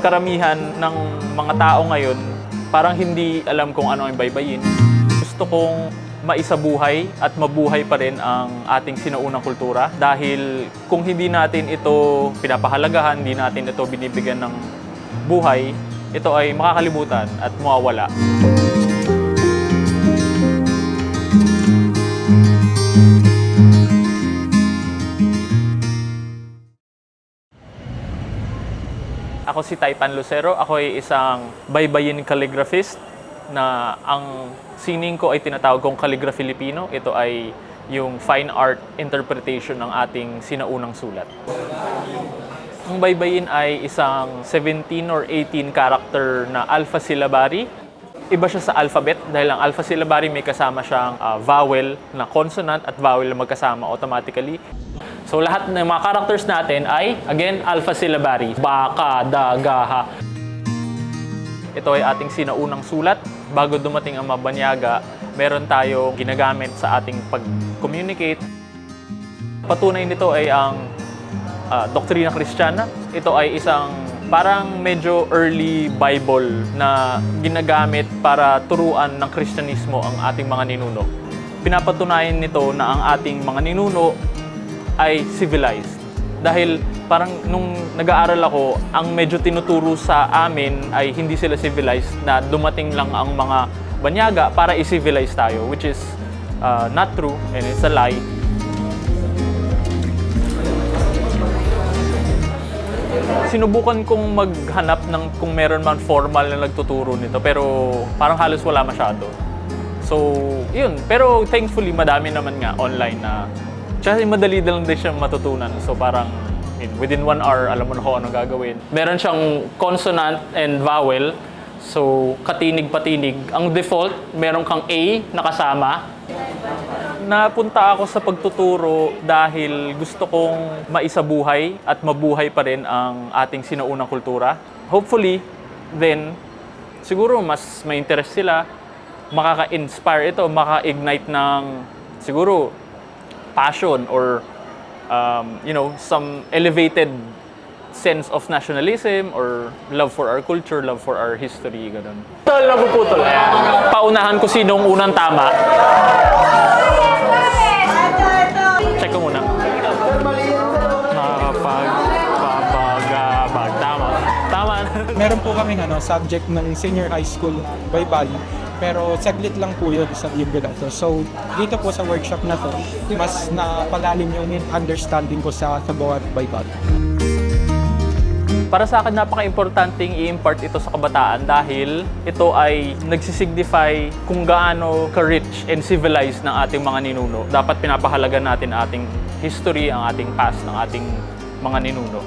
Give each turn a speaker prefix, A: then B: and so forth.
A: karamihan ng mga tao ngayon parang hindi alam kung ano ang baybayin. Gusto kong maisabuhay at mabuhay pa rin ang ating sinaunang kultura dahil kung hindi natin ito pinapahalagahan, hindi natin ito binibigyan ng buhay, ito ay makakalimutan at mawawala. Ako si Taipan Lucero. Ako ay isang baybayin calligraphist na ang sining ko ay tinatawag kong Calligraphy Filipino. Ito ay yung fine art interpretation ng ating sinaunang sulat. Ang baybayin ay isang 17 or 18 character na alpha syllabary. Iba siya sa alphabet dahil ang alpha syllabary may kasama siyang vowel na consonant at vowel na magkasama automatically. So lahat ng mga characters natin ay, again, alpha syllabary. Baka, daga, ha. Ito ay ating sinaunang sulat. Bago dumating ang Mabanyaga, meron tayong ginagamit sa ating pag-communicate. Patunay nito ay ang doktrina Kristiyana. Ito ay isang parang medyo early Bible na ginagamit para turuan ng Kristyanismo ang ating mga ninuno. Pinapatunayan nito na ang ating mga ninuno ay civilized. Dahil parang nung nag-aaral ako, ang medyo tinuturo sa amin ay hindi sila civilized, na dumating lang ang mga banyaga para i-civilize tayo, which is not true and it's a lie. Sinubukan kong maghanap ng kung meron man formal na nagtuturo nito, pero parang halos wala masyado. So, yun. Pero thankfully, madami naman nga online na kasi madali lang din siya matutunan. So parang within 1 hour, alam mo na kung ano gagawin. Meron siyang consonant and vowel. So katinig-patinig. Ang default, meron kang A na kasama. Napunta ako sa pagtuturo dahil gusto kong maisabuhay at mabuhay pa rin ang ating sinaunang kultura. Hopefully, then, siguro mas may interest sila. Makaka-inspire ito, makaka-ignite ng siguro passion or some elevated sense of nationalism or love for our culture, love for our history, ganun. Tol, napuputol. Ayan. Paunahan ko sinong unang tama. Check ko muna. Nakakapagpabagabag. Tama. Tama.
B: Meron po kaming subject ng senior high school, Baybal. Pero saglit lang po yun sa libro na to. So, dito po sa workshop na to, mas napalalim yung understanding ko sa bawat Baybal.
A: Para sa akin, napaka-importanting i-impart ito sa kabataan dahil ito ay nagsisignify kung gaano ka-rich and civilized ng ating mga ninuno. Dapat pinapahalagan natin ating history, ang ating past ng ating mga ninuno.